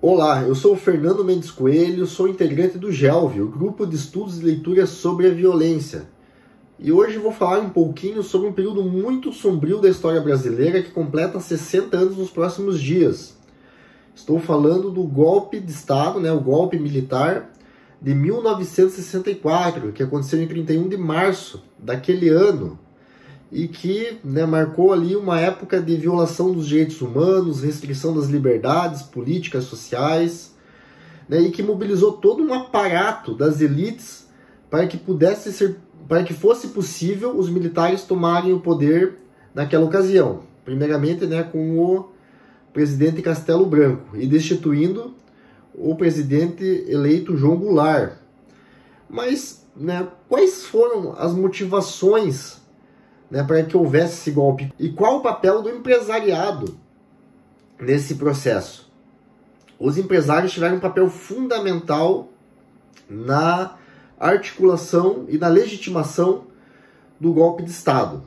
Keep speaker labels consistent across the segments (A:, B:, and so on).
A: Olá, eu sou o Fernando Mendes Coelho, sou integrante do GELV, o Grupo de Estudos e Leitura sobre a Violência. E hoje vou falar um pouquinho sobre um período muito sombrio da história brasileira que completa 60 anos nos próximos dias. Estou falando do golpe de Estado, o golpe militar de 1964, que aconteceu em 31 de março daquele ano, e que marcou ali uma época de violação dos direitos humanos, restrição das liberdades políticas, sociais, e que mobilizou todo um aparato das elites para que fosse possível os militares tomarem o poder naquela ocasião. Primeiramente, com o presidente Castelo Branco e destituindo o presidente eleito João Goulart. Mas, quais foram as motivações para que houvesse esse golpe? E qual o papel do empresariado nesse processo? Os empresários tiveram um papel fundamental na articulação e na legitimação do golpe de Estado.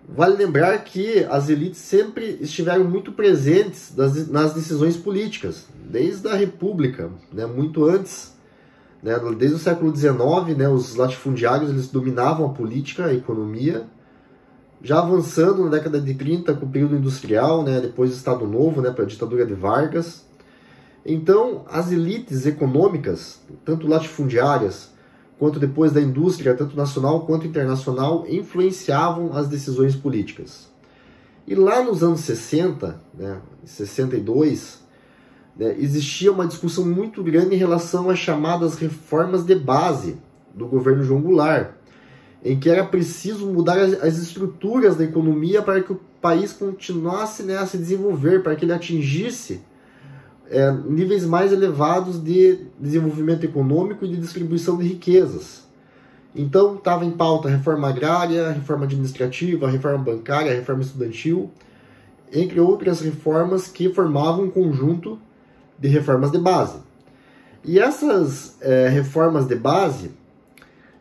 A: Vale lembrar que as elites sempre estiveram muito presentes nas decisões políticas, desde a República, muito antes, desde o século XIX, os latifundiários eles dominavam a política, a economia. Já avançando na década de 30 com o período industrial, depois do Estado Novo, para a ditadura de Vargas. Então, as elites econômicas, tanto latifundiárias, quanto depois da indústria, tanto nacional quanto internacional, influenciavam as decisões políticas. E lá nos anos 60, em 62, existia uma discussão muito grande em relação às chamadas reformas de base do governo João Goulart, em que era preciso mudar as estruturas da economia para que o país continuasse a se desenvolver, para que ele atingisse níveis mais elevados de desenvolvimento econômico e de distribuição de riquezas. Então estava em pauta a reforma agrária, a reforma administrativa, a reforma bancária, a reforma estudantil, entre outras reformas que formavam um conjunto de reformas de base. E essas reformas de base,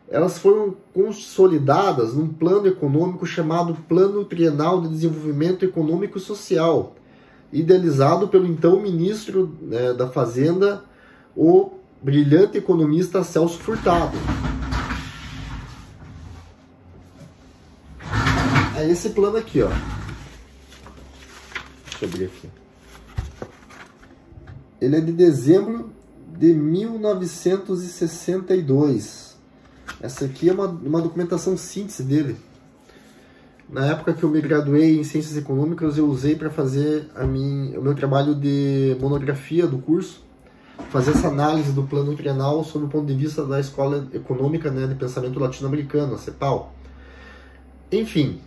A: elas foram consolidadas num plano econômico chamado Plano Trienal de Desenvolvimento Econômico e Social, idealizado pelo então ministro da Fazenda, o brilhante economista Celso Furtado. É esse plano aqui, ó. Deixa eu abrir aqui. Ele é de dezembro de 1962. Essa aqui é uma documentação síntese dele. Na época que eu me graduei em Ciências Econômicas, eu usei para fazer o meu trabalho de monografia do curso, fazer essa análise do plano trienal sob o ponto de vista da Escola Econômica de Pensamento Latino-Americano, a CEPAL. Enfim,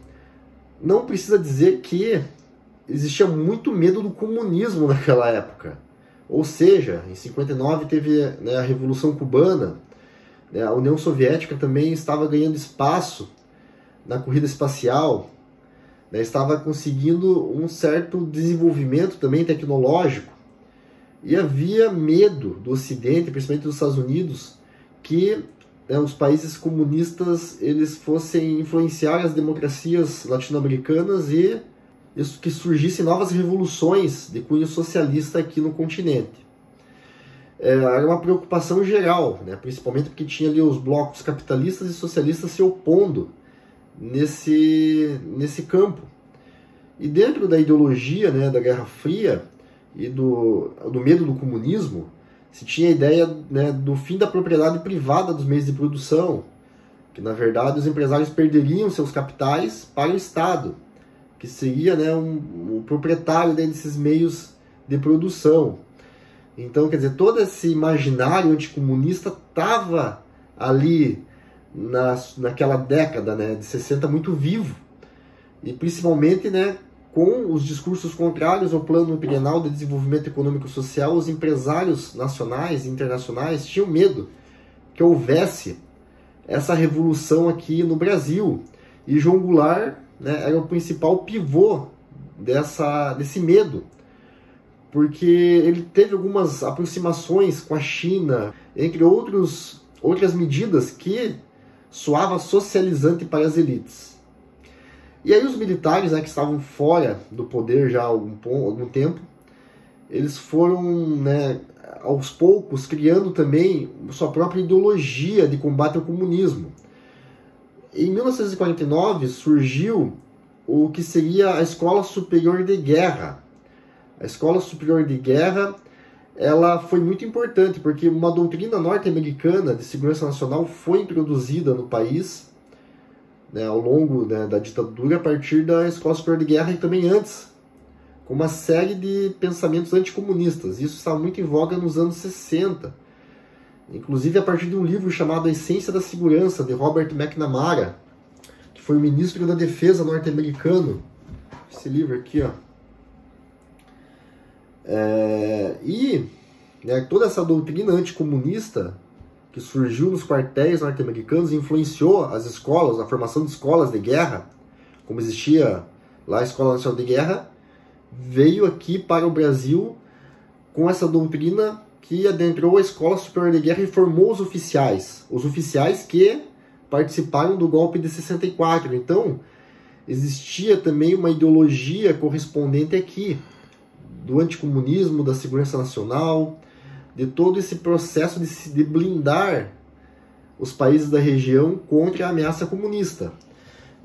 A: não precisa dizer que existia muito medo do comunismo naquela época. Ou seja, em 59 teve a Revolução Cubana. A União Soviética também estava ganhando espaço na corrida espacial, estava conseguindo um certo desenvolvimento também tecnológico, e havia medo do Ocidente, principalmente dos Estados Unidos, que os países comunistas eles fossem influenciar as democracias latino-americanas e que surgissem novas revoluções de cunho socialista aqui no continente. Era uma preocupação geral, principalmente porque tinha ali os blocos capitalistas e socialistas se opondo nesse campo. E dentro da ideologia da Guerra Fria e do medo do comunismo, se tinha a ideia do fim da propriedade privada dos meios de produção, que na verdade os empresários perderiam seus capitais para o Estado, que seria o proprietário desses meios de produção. Então, quer dizer, todo esse imaginário anticomunista estava ali naquela década de 60 muito vivo. E principalmente com os discursos contrários ao Plano Trienal de Desenvolvimento Econômico e Social, os empresários nacionais e internacionais tinham medo que houvesse essa revolução aqui no Brasil. E João Goulart era o principal pivô desse medo, porque ele teve algumas aproximações com a China, entre outras medidas que soava socializante para as elites. E aí os militares, que estavam fora do poder já há algum tempo, eles foram, né, aos poucos criando também sua própria ideologia de combate ao comunismo. Em 1949 surgiu o que seria a Escola Superior de Guerra. A Escola Superior de Guerra, ela foi muito importante porque uma doutrina norte-americana de segurança nacional foi introduzida no país, né, ao longo, né, da ditadura, a partir da Escola Superior de Guerra e também antes, com uma série de pensamentos anticomunistas. Isso estava muito em voga nos anos 60, inclusive a partir de um livro chamado A Essência da Segurança, de Robert McNamara, que foi o ministro da Defesa norte-americano. Esse livro aqui, ó. Né, toda essa doutrina anticomunista que surgiu nos quartéis norte-americanos influenciou as escolas, a formação de escolas de guerra, como existia lá a Escola Nacional de Guerra, veio aqui para o Brasil com essa doutrina que adentrou a Escola Superior de Guerra e formou os oficiais que participaram do golpe de 64. Então, existia também uma ideologia correspondente aqui, do anticomunismo, da segurança nacional, de todo esse processo de blindar os países da região contra a ameaça comunista.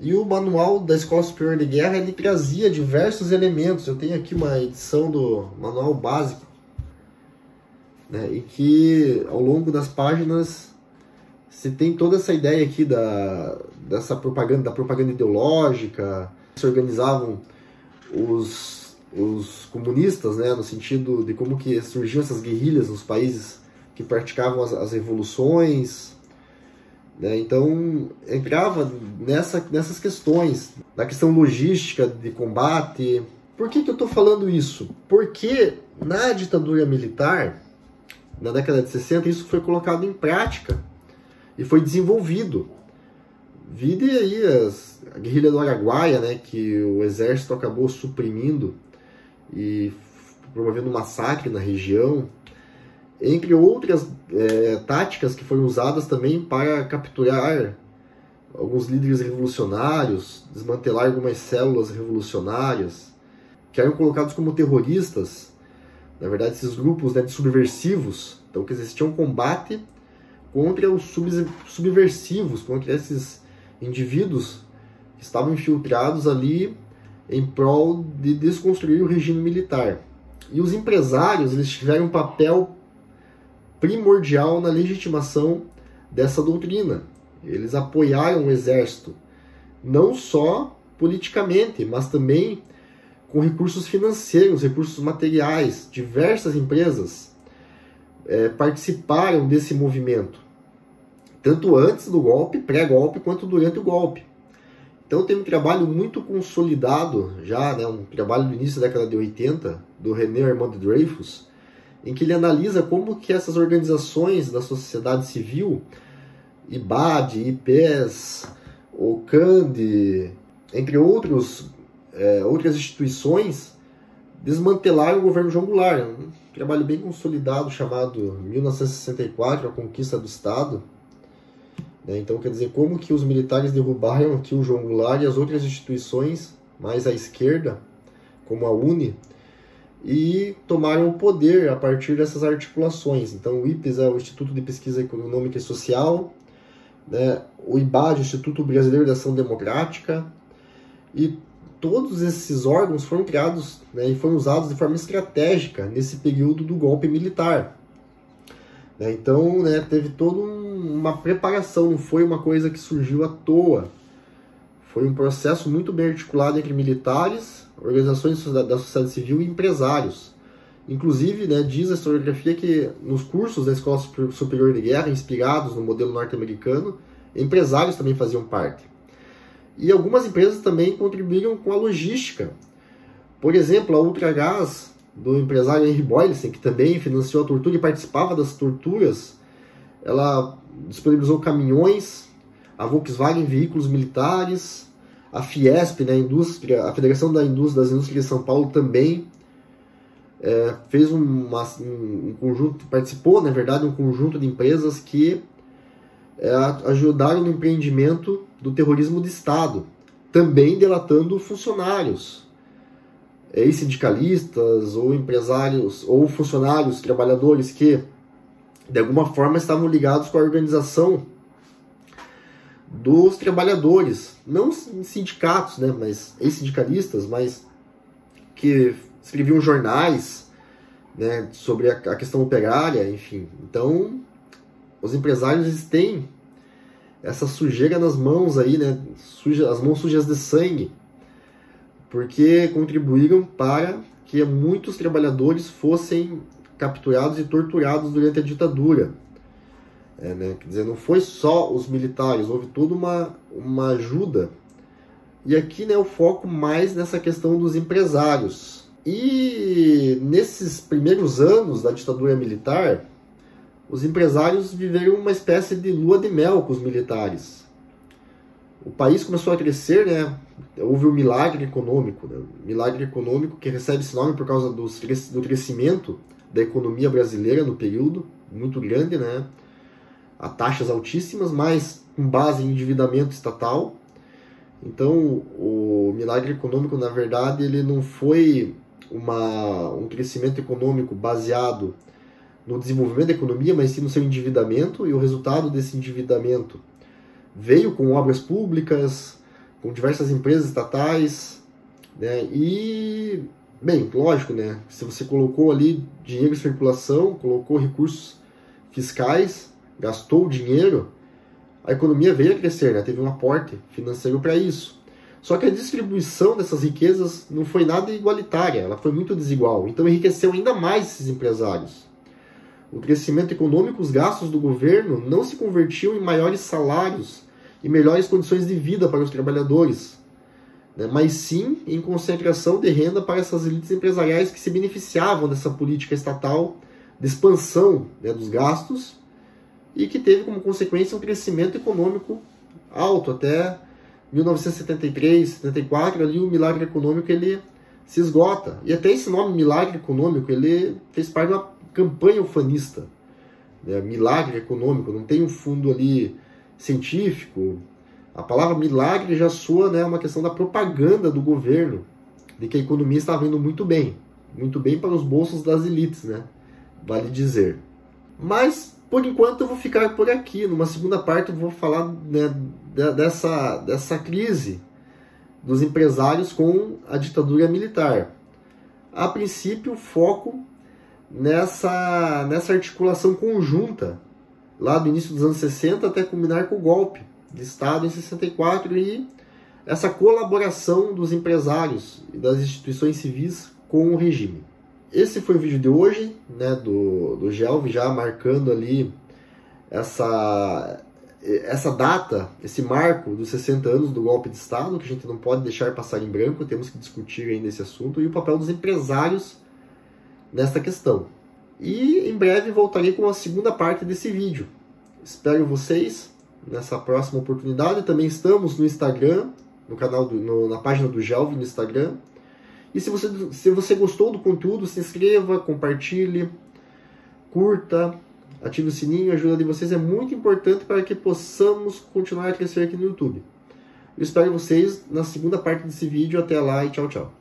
A: E o manual da Escola Superior de Guerra, ele trazia diversos elementos. Eu tenho aqui uma edição do manual básico, né, e que ao longo das páginas se tem toda essa ideia aqui da propaganda ideológica. Se organizavam os comunistas, né, no sentido de como que surgiam essas guerrilhas nos países que praticavam as revoluções, né? Então entrava nessas questões, na questão logística de combate. Por que eu estou falando isso? Porque na ditadura militar, na década de 60, isso foi colocado em prática e foi desenvolvido. Vide aí a guerrilha do Araguaia, né, que o exército acabou suprimindo e promovendo um massacre na região, entre outras táticas que foram usadas também para capturar alguns líderes revolucionários, desmantelar algumas células revolucionárias, que eram colocados como terroristas, na verdade esses grupos, né, de subversivos. Então que existia um combate contra os subversivos, contra esses indivíduos que estavam infiltrados ali em prol de desconstruir o regime militar. E os empresários, eles tiveram um papel primordial na legitimação dessa doutrina. Eles apoiaram o exército, não só politicamente, mas também com recursos financeiros, recursos materiais. Diversas empresas participaram desse movimento, tanto antes do golpe, pré-golpe, quanto durante o golpe. Então tem um trabalho muito consolidado já, né, um trabalho do início da década de 80, do René Armand Dreyfus, em que ele analisa como que essas organizações da sociedade civil, IBAD, IPES, o CAND, entre outras instituições, desmantelaram o governo João Goulart. Um trabalho bem consolidado chamado 1964, a Conquista do Estado. Então, quer dizer, como que os militares derrubaram aqui o João Goulart e as outras instituições mais à esquerda, como a UNE, e tomaram o poder a partir dessas articulações. Então, o IPES é o Instituto de Pesquisa Econômica e Social, né? O IBAD, o Instituto Brasileiro de Ação Democrática, e todos esses órgãos foram criados, né, e foram usados de forma estratégica nesse período do golpe militar. Então, né, teve toda uma preparação, não foi uma coisa que surgiu à toa. Foi um processo muito bem articulado entre militares, organizações da sociedade civil e empresários. Inclusive, né, diz a historiografia que nos cursos da Escola Superior de Guerra, inspirados no modelo norte-americano, empresários também faziam parte. E algumas empresas também contribuíram com a logística. Por exemplo, a Ultragaz, do empresário Henry Boyleson, que também financiou a tortura e participava das torturas, ela disponibilizou caminhões, a Volkswagen veículos militares, a Fiesp, né, a Federação das Indústrias de São Paulo também fez um conjunto, participou, na verdade, um conjunto de empresas que ajudaram no empreendimento do terrorismo de Estado, também delatando funcionários. ex-sindicalistas ou empresários ou funcionários, trabalhadores que de alguma forma estavam ligados com a organização dos trabalhadores, não sindicatos, né, mas ex-sindicalistas, mas que escreviam jornais, né, sobre a questão operária, enfim. Então, os empresários têm essa sujeira nas mãos aí, né, as mãos sujas de sangue, porque contribuíram para que muitos trabalhadores fossem capturados e torturados durante a ditadura. Né? Quer dizer, não foi só os militares, houve toda uma ajuda. E aqui, né, o foco mais nessa questão dos empresários. E nesses primeiros anos da ditadura militar, os empresários viveram uma espécie de lua de mel com os militares. O país começou a crescer, né? Houve um milagre econômico, né? Milagre econômico que recebe esse nome por causa do crescimento da economia brasileira no período, muito grande, né? A taxas altíssimas, mas com base em endividamento estatal. Então, o milagre econômico, na verdade, ele não foi um crescimento econômico baseado no desenvolvimento da economia, mas sim no seu endividamento, e o resultado desse endividamento veio com obras públicas, com diversas empresas estatais, né? E, bem, lógico, né? Se você colocou ali dinheiro em circulação, colocou recursos fiscais, gastou o dinheiro, a economia veio a crescer, né? Teve um aporte financeiro para isso. Só que a distribuição dessas riquezas não foi nada igualitária, ela foi muito desigual. Então enriqueceu ainda mais esses empresários. O crescimento econômico, os gastos do governo não se convertiam em maiores salários e melhores condições de vida para os trabalhadores, né? Mas sim em concentração de renda para essas elites empresariais que se beneficiavam dessa política estatal de expansão, né, dos gastos, e que teve como consequência um crescimento econômico alto até 1973, 74, ali o milagre econômico ele se esgota. E até esse nome milagre econômico, ele fez parte de uma campanha ufanista, né? Milagre econômico, não tem um fundo ali científico. A palavra milagre já soa, né, uma questão da propaganda do governo, de que a economia estava indo muito bem para os bolsos das elites, né? Vale dizer. Mas por enquanto eu vou ficar por aqui. Numa segunda parte eu vou falar, né, dessa crise dos empresários com a ditadura militar. A princípio, o foco nessa articulação conjunta, lá do início dos anos 60 até culminar com o golpe de Estado em 64 e essa colaboração dos empresários e das instituições civis com o regime. Esse foi o vídeo de hoje, né, do Gelv, já marcando ali essa data, esse marco dos 60 anos do golpe de Estado, que a gente não pode deixar passar em branco, temos que discutir ainda esse assunto, e o papel dos empresários nesta questão. E em breve voltarei com a segunda parte desse vídeo. Espero vocês nessa próxima oportunidade. Também estamos no Instagram, no canal na página do Gelv no Instagram. E se você gostou do conteúdo, se inscreva, compartilhe, curta, ative o sininho, a ajuda de vocês é muito importante para que possamos continuar a crescer aqui no YouTube. Eu espero vocês na segunda parte desse vídeo. Até lá e tchau, tchau.